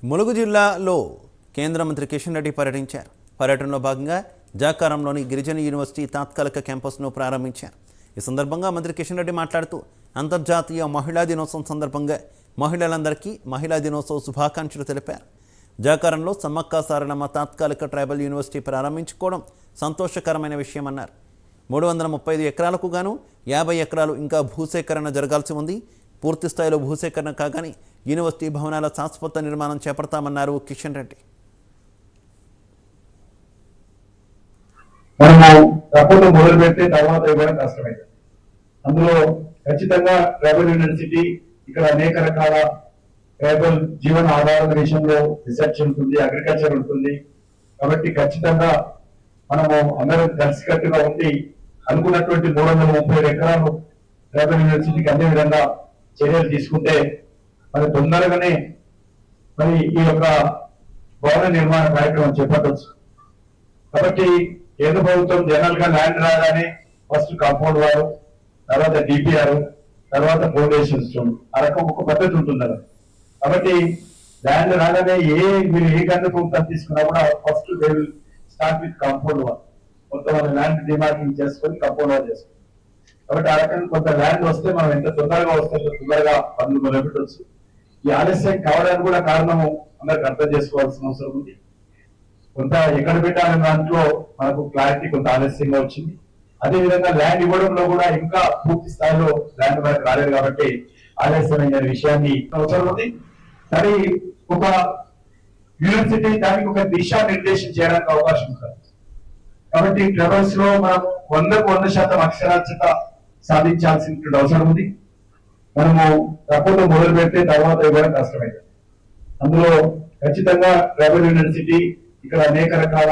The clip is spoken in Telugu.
ములుగు జిల్లాలో కేంద్ర మంత్రి కిషన్ రెడ్డి పర్యటించారు. పర్యటనలో భాగంగా జాకారంలోని గిరిజన యూనివర్సిటీ తాత్కాలిక క్యాంపస్ను ప్రారంభించారు. ఈ సందర్భంగా మంత్రి కిషన్ రెడ్డి మాట్లాడుతూ అంతర్జాతీయ మహిళా దినోత్సవం సందర్భంగా మహిళలందరికీ మహిళా దినోత్సవ శుభాకాంక్షలు తెలిపారు. జాకారంలో సమ్మక్క సారలమ్మ తాత్కాలిక ట్రైబల్ యూనివర్సిటీ ప్రారంభించుకోవడం సంతోషకరమైన విషయమన్నారు. 335 ఎకరాలకు గాను 50 ఎకరాలు ఇంకా భూసేకరణ జరగాల్సి ఉంది. పూర్తి స్థాయిలో భూసేకరణ కాగానే యూనివర్సిటీ భవనాల శాశ్వత నిర్మాణం చేపడతామన్నారు కిషన్ రెడ్డి. మనము తప్పకుండా మొదలు పెడితే తర్వాత ఇవ్వడం కష్టమైంది. అందులో ఖచ్చితంగా ట్రైబల్ యూనివర్సిటీ ఇక్కడ అనేక రకాల ట్రైబల్ జీవన ఆధారాల విషయంలో రీసెర్చ్ ఉంటుంది, అగ్రికల్చర్ ఉంటుంది. కాబట్టి ఖచ్చితంగా మనము అందరం కలిసికట్టుగా ఉండి అనుకున్నటువంటి 335 ఎకరాలు ట్రైబల్ యూనివర్సిటీకి అదే విధంగా చర్యలు తీసుకుంటే మరి తొందరగానే మరి ఈ యొక్క భవన నిర్మాణ కార్యక్రమం చేపట్టవచ్చు. కాబట్టి కేంద్ర ప్రభుత్వం జనరల్ గా ల్యాండ్ రాగానే ఫస్ట్ కాంపౌండ్ వారు, తర్వాత డిపిఆర్, తర్వాత ఫౌండేషన్ స్టోన్, ఆ రకం ఒక పద్ధతి ఉంటుంది కదా. కాబట్టి ల్యాండ్ రాగానే మీరు ఏ కేంద్ర ప్రభుత్వం తీసుకున్నా కూడా first they will start with compound wall. కొంత మన ల్యాండ్ డిమార్కింగ్ చేసుకొని కాంపౌండ్ వాల్ చేసుకుంటాం. కాబట్టి ఆ రకంగా కొంత ల్యాండ్ వస్తే మనం ఎంత తొందరగా వస్తే తొందరగా పనులు మొదలుపెట్టవచ్చు. ఈ ఆలస్యం కావడానికి కూడా కారణము అందరికి అర్థం చేసుకోవాల్సిన అవసరం ఉంది. కొంత ఎక్కడ పెట్టాలనే దాంట్లో మనకు క్లారిటీ కొంత ఆలస్యంగా వచ్చింది. అదేవిధంగా ల్యాండ్ ఇవ్వడంలో కూడా ఇంకా పూర్తి స్థాయిలో ల్యాండ్ మనకు రాలేదు కాబట్టి ఆలస్యమైన విషయాన్ని అవసరం ఉంది. కానీ ఒక యూనివర్సిటీ దానికి ఒక దిశా నిర్దేశం చేయడానికి అవకాశం ఉంటుంది. కాబట్టి ట్రైబల్స్ లో మనం 100% అక్షరాస్యత సాధించాల్సినటువంటి అవసరం ఉంది. మనము తప్పకుండా మొదలు పెడితే తర్వాత ఇవ్వడం కష్టమైంది. అందులో ఖచ్చితంగా ట్రైబల్ యూనివర్సిటీ ఇక్కడ అనేక రకాల